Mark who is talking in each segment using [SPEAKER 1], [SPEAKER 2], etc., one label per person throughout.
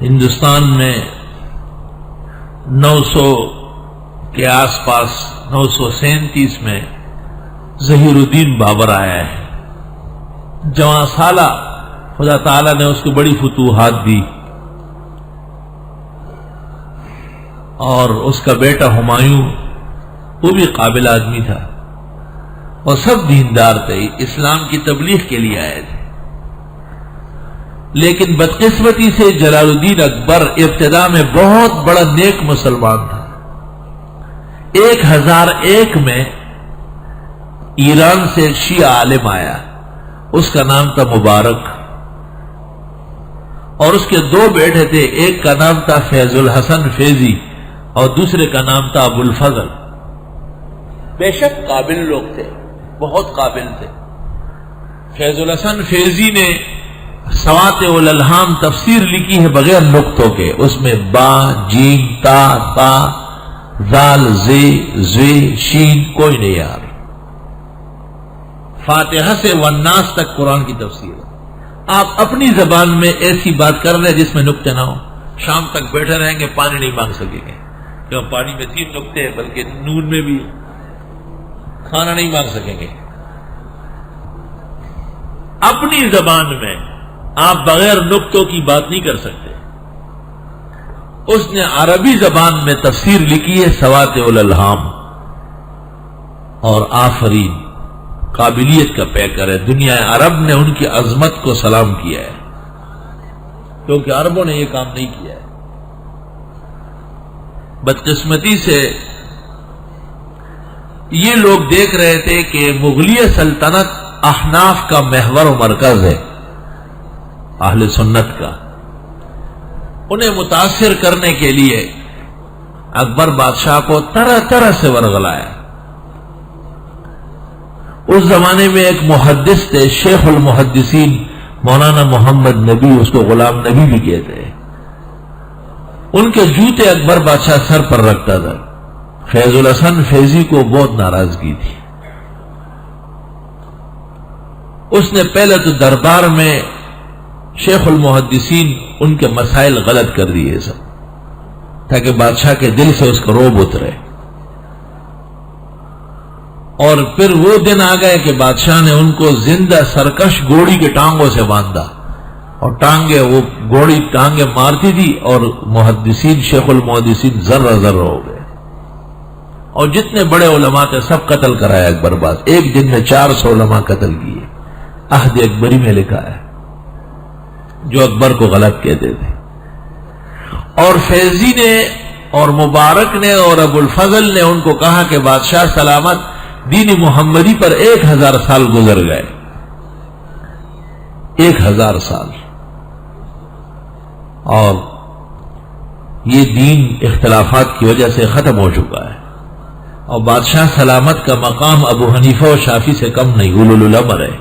[SPEAKER 1] ہندوستان میں 900 کے آس پاس 937 میں ظہیر الدین بابر آیا ہے. جوان سالہ خدا تعالیٰ نے اس کو بڑی فتوحات دی، اور اس کا بیٹا ہمایوں وہ بھی قابل آدمی تھا، اور سب دیندار تھے، اسلام کی تبلیغ کے لیے آئے تھے. لیکن بدقسمتی سے جلال الدین اکبر ابتدا میں بہت بڑا نیک مسلمان تھا. 1001 میں ایران سے شیعہ عالم آیا، اس کا نام تھا مبارک، اور اس کے 2 بیٹے تھے، ایک کا نام تھا فیض الحسن فیضی اور دوسرے کا نام تھا ابو الفضل. بے شک قابل لوگ تھے، بہت قابل تھے. فیض الحسن فیضی نے سواتع الالہام تفسیر لکھی ہے بغیر نقطوں کے، اس میں با، جیم، تا، زال، زے، شین کوئی نہیں یار. فاتحہ سے والناس تک قرآن کی تفسیر ہے. آپ اپنی زبان میں ایسی بات کر رہے ہیں جس میں نقطے نہ ہو. شام تک بیٹھے رہیں گے، پانی نہیں مانگ سکیں گے، کیوں؟ پانی میں 3 نقطے ہیں، بلکہ نون میں بھی. کھانا نہیں مانگ سکیں گے. اپنی زبان میں آپ بغیر نقطوں کی بات نہیں کر سکتے. اس نے عربی زبان میں تفسیر لکھی ہے سواتع الالہام، اور آفرین، قابلیت کا پیکر ہے. دنیا عرب نے ان کی عظمت کو سلام کیا ہے، کیونکہ عربوں نے یہ کام نہیں کیا ہے. بدقسمتی سے یہ لوگ دیکھ رہے تھے کہ مغلیہ سلطنت احناف کا محور و مرکز ہے، اہل سنت کا. انہیں متاثر کرنے کے لیے اکبر بادشاہ کو طرح طرح سے ورغلایا. اس زمانے میں ایک محدث تھے، شیخ المحدثین مولانا محمد نبی، اس کو غلام نبی بھی کہتے ہیں. ان کے جوتے اکبر بادشاہ سر پر رکھتا تھا. فیض الحسن فیضی کو بہت ناراضگی تھی. اس نے پہلے تو دربار میں شیخ المحدثین ان کے مسائل غلط کر دیے سب، تاکہ بادشاہ کے دل سے اس کا روب اترے. اور پھر وہ دن آ گئے کہ بادشاہ نے ان کو زندہ سرکش گھوڑی کے ٹانگوں سے باندھا، اور ٹانگیں، وہ گھوڑی ٹانگیں مارتی تھی، اور محدثین، شیخ المحدثین ذرہ ذرہ ہو گئے. اور جتنے بڑے علماء تھے سب قتل کرایا اکبر باز. ایک دن میں 400 علماء قتل کیے. عہد اکبری میں لکھا ہے، جو اکبر کو غلط کہتے تھے. اور فیضی نے اور مبارک نے اور ابو الفضل نے ان کو کہا کہ بادشاہ سلامت، دین محمدی پر 1000 سال گزر گئے. 1000 سال. اور یہ دین اختلافات کی وجہ سے ختم ہو چکا ہے. اور بادشاہ سلامت کا مقام ابو حنیفہ و شافعی سے کم نہیں، اولو الامر ہے.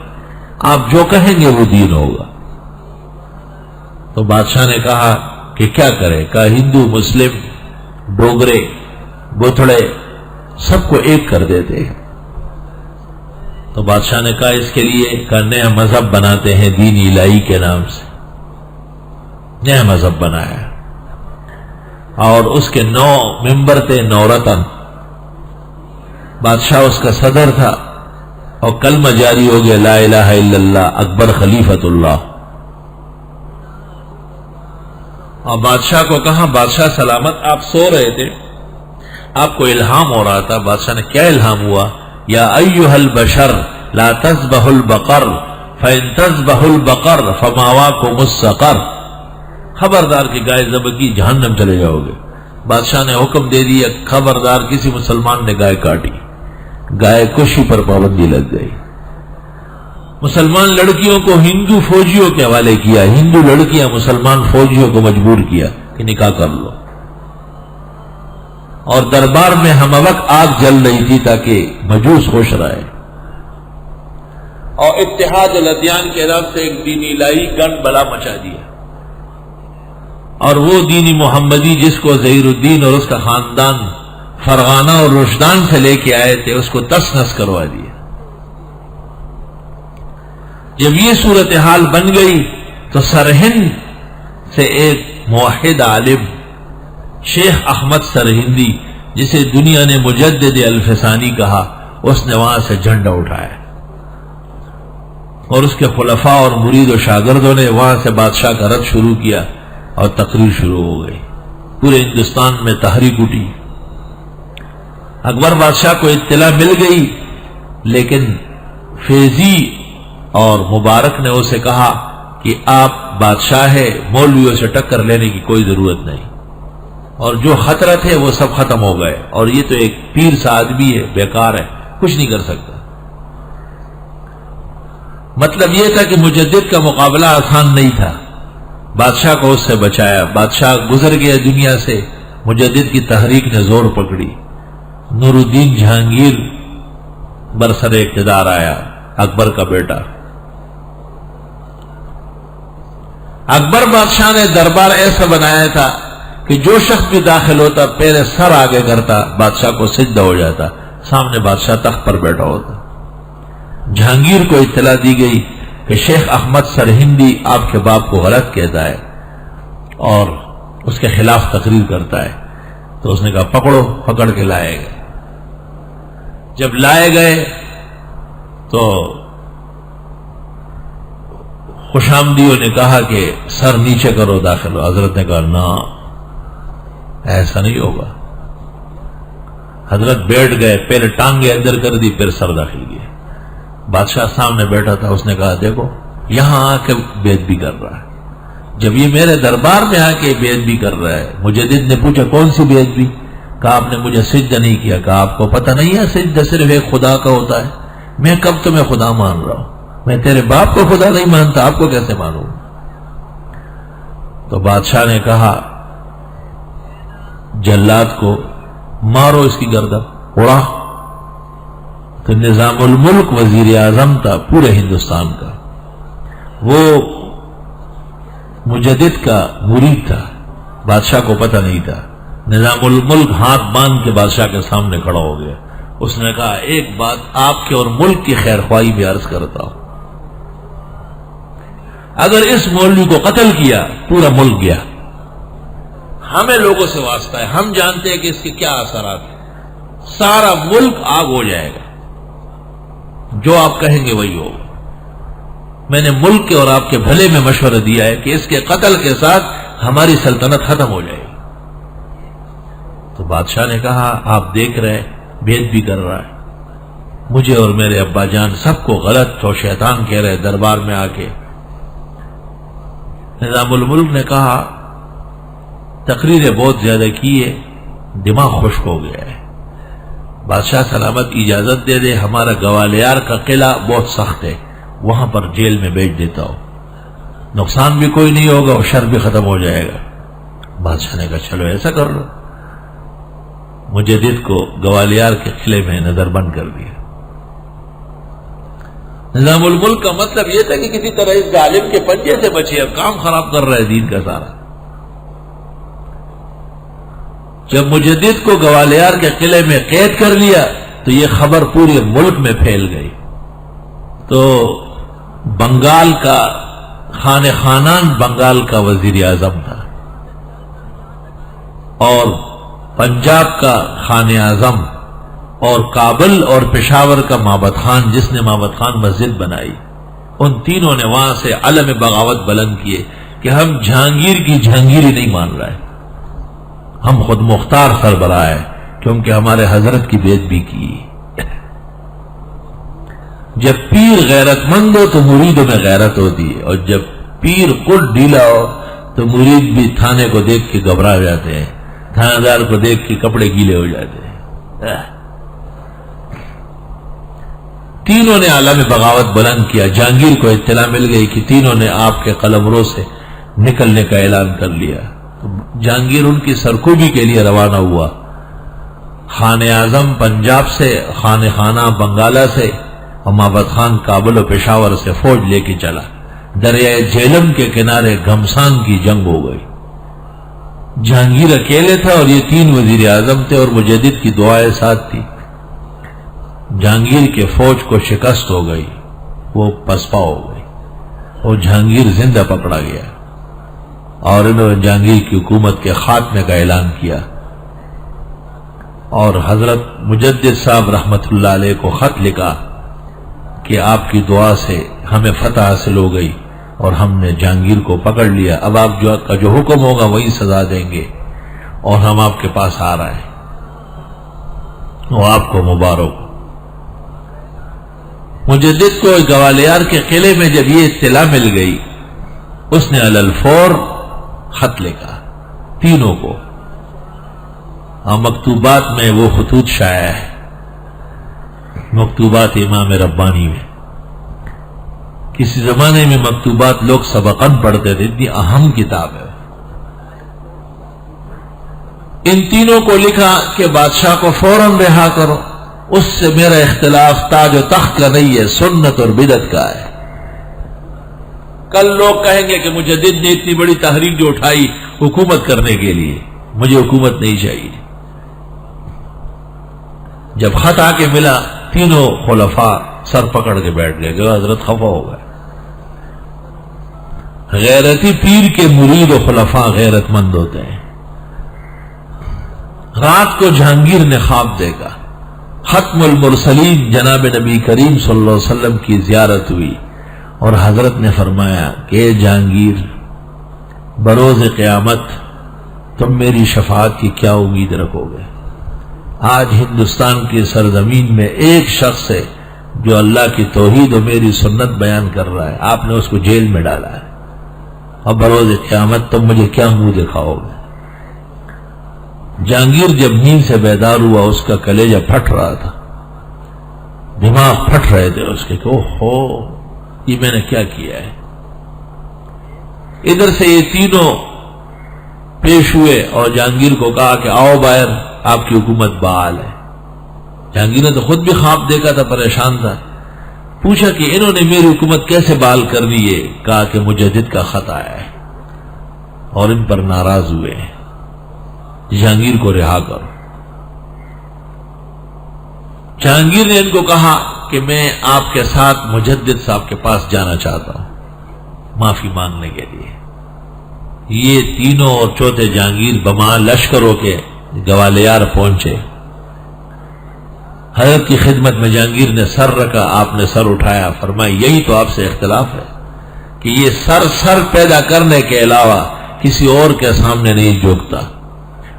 [SPEAKER 1] آپ جو کہیں گے وہ دین ہوگا. تو بادشاہ نے کہا کہ کیا کرے؟ کہا ہندو، مسلم، ڈوگرے، بتڑے سب کو ایک کر دیتے. تو بادشاہ نے کہا اس کے لیے کا نیا مذہب بناتے ہیں، دین الہی کے نام سے نیا مذہب بنایا. اور اس کے 9 ممبر تھے، 9 رتن. بادشاہ اس کا صدر تھا، اور کلمہ جاری ہو گیا، لا الہ الا اللہ، اکبر خلیفۃ اللہ. اور بادشاہ کو کہا، بادشاہ سلامت آپ سو رہے تھے، آپ کو الہام ہو رہا تھا. بادشاہ نے کیا الہام ہوا؟ یا ایھا البشر لا تذبحوا البقر فان تذبحوا البقر فماواکم السقر. خبردار کہ گائے ذبح کی جہنم چلے جاؤ گے. بادشاہ نے حکم دے دیا، خبردار کسی مسلمان نے گائے کاٹی، گائے کشی پر پابندی لگ گئی. مسلمان لڑکیوں کو ہندو فوجیوں کے حوالے کیا، ہندو لڑکیاں مسلمان فوجیوں کو مجبور کیا کہ نکاح کر لو. اور دربار میں ہم وقت آگ جل رہی تھی تاکہ مجوس خوش رہے. اور اتحاد الادیان کے نام سے ایک دینی الہی گن بلا مچا دیا. اور وہ دینی محمدی جس کو ظہیر الدین اور اس کا خاندان فرغانہ اور رشدان سے لے کے آئے تھے، اس کو تس نس کروا دیا. جب یہ صورتحال بن گئی تو سے ایک موحد عالم شیخ احمد سرہندی، جسے دنیا نے مجدد الفسانی کہا، اس نے وہاں سے جھنڈا اٹھایا اور اس کے خلفاء اور مرید و شاگردوں نے وہاں سے بادشاہ کا رد شروع کیا اور تقریر شروع ہو گئی۔ پورے ہندوستان میں تحریک اٹھی۔ اکبر بادشاہ کو اطلاع مل گئی، لیکن فیضی اور مبارک نے اسے کہا کہ آپ بادشاہ ہے، مولویوں سے ٹکر لینے کی کوئی ضرورت نہیں، اور جو خطرہ تھے وہ سب ختم ہو گئے، اور یہ تو ایک پیر سا آدمی ہے، بیکار ہے، کچھ نہیں کر سکتا۔ مطلب یہ تھا کہ مجدد کا مقابلہ آسان نہیں تھا۔ بادشاہ کو اس سے بچایا، بادشاہ گزر گیا دنیا سے، مجدد کی تحریک نے زور پکڑی۔ نور الدین جہانگیر برسر اقتدار آیا، اکبر کا بیٹا۔ اکبر بادشاہ نے دربار ایسا بنایا تھا کہ جو شخص بھی داخل ہوتا پہلے سر آگے کرتا، بادشاہ کو سجدہ ہو جاتا، سامنے بادشاہ تخت پر بیٹھا ہوتا۔ جہانگیر کو اطلاع دی گئی کہ شیخ احمد سرہندی آپ کے باپ کو غلط کہتا ہے اور اس کے خلاف تقریر کرتا ہے، تو اس نے کہا پکڑو، پکڑ کے لائے گئے۔ جب لائے گئے تو خوش آمدیوں نے کہا کہ سر نیچے کرو، داخل ہو۔ حضرت نے کہا نہ، ایسا نہیں ہوگا۔ حضرت بیٹھ گئے، پہلے ٹانگیں اندر کر دی، پھر سر داخل کیے۔ بادشاہ سامنے بیٹھا تھا، اس نے کہا دیکھو یہاں آ کے بے ادبی کر رہا ہے، جب یہ میرے دربار میں آ کے بے ادبی کر رہا ہے۔ مجدد نے پوچھا کون سی بے ادبی؟ کہا آپ نے مجھے سجدہ نہیں کیا۔ کہا آپ کو پتہ نہیں ہے سجدہ صرف ایک خدا کا ہوتا ہے؟ میں کب تمہیں خدا مان رہا ہوں؟ میں تیرے باپ کو خدا نہیں مانتا، آپ کو کیسے مانوں؟ تو بادشاہ نے کہا جلاد کو مارو، اس کی گردن اڑا۔ تو نظام الملک وزیر اعظم تھا پورے ہندوستان کا، وہ مجدد کا مرید تھا، بادشاہ کو پتہ نہیں تھا۔ نظام الملک ہاتھ باندھ کے بادشاہ کے سامنے کھڑا ہو گیا۔ اس نے کہا ایک بات آپ کے اور ملک کی خیر خواہی میں عرض کرتا ہوں، اگر اس مولوی کو قتل کیا پورا ملک گیا، ہمیں لوگوں سے واسطہ ہے، ہم جانتے ہیں کہ اس کے کیا اثرات ہیں، سارا ملک آگ ہو جائے گا، جو آپ کہیں گے وہی ہوگا۔ میں نے ملک کے اور آپ کے بھلے میں مشورہ دیا ہے کہ اس کے قتل کے ساتھ ہماری سلطنت ختم ہو جائے گی۔ تو بادشاہ نے کہا آپ دیکھ رہے بے ادبی کر رہا ہے، مجھے اور میرے ابا جان سب کو غلط اور شیطان کہہ رہے دربار میں آ کے۔ نظام الملک نے کہا تقریریں بہت زیادہ کی ہے، دماغ خشک ہو گیا ہے، بادشاہ سلامت کی اجازت دے دے، ہمارا گوالیار کا قلعہ بہت سخت ہے، وہاں پر جیل میں بیچ دیتا ہو، نقصان بھی کوئی نہیں ہوگا اور شر بھی ختم ہو جائے گا۔ بادشاہ نے کہا چلو ایسا کر لو۔ مجدد کو گوالیار کے قلعے میں نظر بند کر دیا۔ نظام الملک کا مطلب یہ تھا کہ کسی طرح اس ظالم کے پنجے سے بچے، اب کام خراب کر رہا ہے دین کا سارا۔ جب مجدد کو گوالیار کے قلعے میں قید کر لیا تو یہ خبر پورے ملک میں پھیل گئی، تو بنگال کا خانان بنگال کا وزیر اعظم تھا اور پنجاب کا خان اعظم اور کابل اور پشاور کا مابت خان، جس نے مابت خان مسجد بنائی، ان تینوں نے وہاں سے علم بغاوت بلند کیے کہ ہم جہانگیر کی جہانگیری نہیں مان رہے، ہم خود مختار سربراہ ہے کیونکہ ہمارے حضرت کی بے ادبی کی۔ جب پیر غیرت مند ہو تو مریدوں میں غیرت ہوتی ہے، اور جب پیر خود ڈھیلا ہو تو مرید بھی تھانے کو دیکھ کے گھبرا جاتے ہیں، تھانہ دار کو دیکھ کے کپڑے گیلے ہو جاتے ہیں۔ تینوں نے عالم بغاوت بلند کیا۔ جہانگیر کو اطلاع مل گئی کہ تینوں نے آپ کے قلمرو سے نکلنے کا اعلان کر لیا، تو جہانگیر ان کی سرکوبی کے لیے روانہ ہوا۔ خان اعظم پنجاب سے، خان خانہ بنگالہ سے، اور مابت خان کابل و پشاور سے فوج لے کے چلا۔ دریائے جہلم کے کنارے گھمسان کی جنگ ہو گئی۔ جہانگیر اکیلے تھا اور یہ تین وزیر اعظم تھے اور مجدد کی دعائیں ساتھ تھی۔ جہانگیر کے فوج کو شکست ہو گئی، وہ پسپا ہو گئی اور جہانگیر زندہ پکڑا گیا۔ اور انہوں نے جہانگیر کی حکومت کے خاتمے کا اعلان کیا، اور حضرت مجدد صاحب رحمت اللہ علیہ کو خط لکھا کہ آپ کی دعا سے ہمیں فتح حاصل ہو گئی اور ہم نے جہانگیر کو پکڑ لیا، اب آپ کا جو حکم ہوگا وہی سزا دیں گے، اور ہم آپ کے پاس آ رہے ہیں، وہ آپ کو مبارک۔ مجدد کو گوالیار کے قلعے میں جب یہ اطلاع مل گئی، اس نے علی الفور خط لکھا تینوں کو، اور مکتوبات میں وہ خطوط شائع ہے، مکتوبات امام ربانی میں۔ کسی زمانے میں مکتوبات لوگ سبقاً پڑھتے تھے، اتنی اہم کتاب ہے۔ ان تینوں کو لکھا کہ بادشاہ کو فوراً رہا کرو، اس سے میرا اختلاف تاج و تخت کا نہیں ہے، سنت اور بدعت کا ہے۔ کل لوگ کہیں گے کہ مجدد نے اتنی بڑی تحریک جو اٹھائی حکومت کرنے کے لیے، مجھے حکومت نہیں چاہیے۔ جب خط آ کے ملا، تینوں خلفاء سر پکڑ کے بیٹھ گئے کہ حضرت خفا ہو گئے۔ غیرتی پیر کے مرید و خلفاء غیرت مند ہوتے ہیں۔ رات کو جہانگیر نے خواب دیکھا، ختم المرسلین جناب نبی کریم صلی اللہ علیہ وسلم کی زیارت ہوئی، اور حضرت نے فرمایا کہ اے جہانگیر، بروز قیامت تم میری شفاعت کی کیا امید رکھو گے؟ آج ہندوستان کی سرزمین میں ایک شخص ہے جو اللہ کی توحید و میری سنت بیان کر رہا ہے، آپ نے اس کو جیل میں ڈالا ہے، اور بروز قیامت تم مجھے کیا منہ دکھاؤ گے؟ جہانگیر جب نیند سے بیدار ہوا، اس کا کلیجہ پھٹ رہا تھا، دماغ پھٹ رہے تھے اس کے کہ اوہو یہ میں نے کیا کیا ہے۔ ادھر سے یہ تینوں پیش ہوئے اور جہانگیر کو کہا کہ آؤ باہر، آپ کی حکومت بحال ہے۔ جہانگیر نے تو خود بھی خواب دیکھا تھا، پریشان تھا، پوچھا کہ انہوں نے میری حکومت کیسے بحال کر دی ہے؟ کہا کہ مجدد کا خط آیا ہے اور ان پر ناراض ہوئے ہیں، جہانگیر کو رہا کرو۔ جہانگیر نے ان کو کہا کہ میں آپ کے ساتھ مجدد صاحب کے پاس جانا چاہتا ہوں معافی مانگنے کے لیے۔ یہ تینوں اور چوتھے جہانگیر بما لشکروں کے گوالیار پہنچے۔ حضرت کی خدمت میں جہانگیر نے سر رکھا، آپ نے سر اٹھایا، فرمایا یہی تو آپ سے اختلاف ہے کہ یہ سر پیدا کرنے کے علاوہ کسی اور کے سامنے نہیں جھکتا،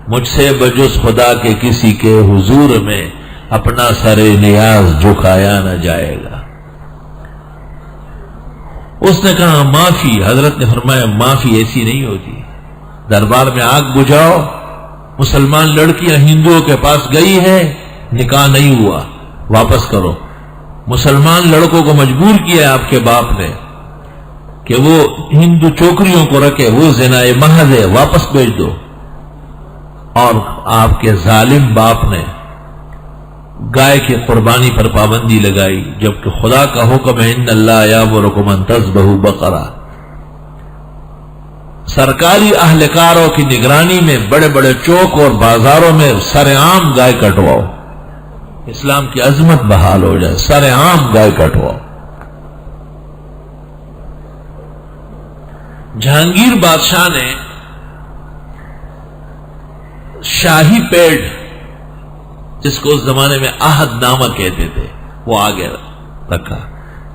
[SPEAKER 1] مجھ سے بجز خدا کے کسی کے حضور میں اپنا سر نیاز جھکایا نہ جائے گا۔ اس نے کہا معافی، حضرت نے فرمایا معافی ایسی نہیں ہوتی، دربار میں آگ بجھاؤ، مسلمان لڑکیاں ہندوؤں کے پاس گئی ہے، نکاح نہیں ہوا، واپس کرو۔ مسلمان لڑکوں کو مجبور کیا ہے آپ کے باپ نے کہ وہ ہندو چوکریوں کو رکھے، وہ زنا محض ہے، واپس بھیج دو۔ اور آپ کے ظالم باپ نے گائے کی قربانی پر پابندی لگائی، جبکہ خدا کا حکم ہے ان اللہ یامرکم ان تذبحوا بقرہ۔ سرکاری اہلکاروں کی نگرانی میں بڑے بڑے چوک اور بازاروں میں سر عام گائے کٹواؤ، اسلام کی عظمت بحال ہو جائے، سر عام گائے کٹواؤ۔ جہانگیر بادشاہ نے شاہی پیڑ، جس کو اس زمانے میں عہد نامہ کہتے تھے، وہ آگے رکھا،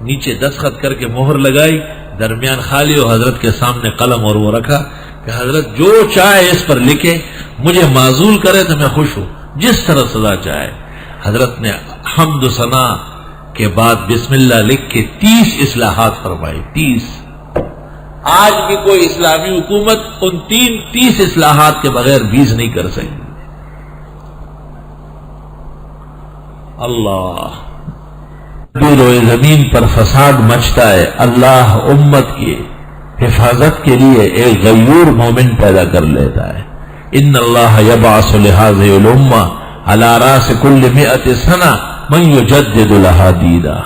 [SPEAKER 1] نیچے دستخط کر کے مہر لگائی، درمیان خالی اور حضرت کے سامنے قلم، اور وہ رکھا کہ حضرت جو چاہے اس پر لکھے، مجھے معزول کرے تو میں خوش ہوں، جس طرح سزا چاہے۔ حضرت نے حمد و ثنا کے بعد بسم اللہ لکھ کے 30 اصلاحات فرمائی، 30۔ آج بھی کوئی اسلامی حکومت ان 30 اصلاحات کے بغیر 20 نہیں کر سکتی۔ اللہ روئے زمین پر فساد مچتا ہے، اللہ امت کی حفاظت کے لیے ایک غیور مومن پیدا کر لیتا ہے۔ ان اللہ یبعث لہذه الامہ علی راس کل 100 سنہ من یجدد لہا دینا۔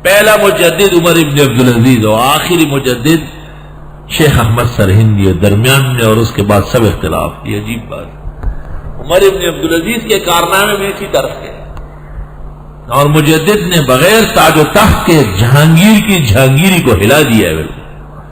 [SPEAKER 1] پہلا مجدد عمر ابن عبدالعزیز اور آخری مجدد شیخ احمد سرہندی، درمیان میں اور اس کے بعد سب اختلاف۔ یہ عجیب بات، عمر ابن عبدالعزیز کے کارنامے میں اسی طرف کے، اور مجدد نے بغیر تاج و تخت کے جہانگیر کی جہانگیری کو ہلا دیا ہے بالکل۔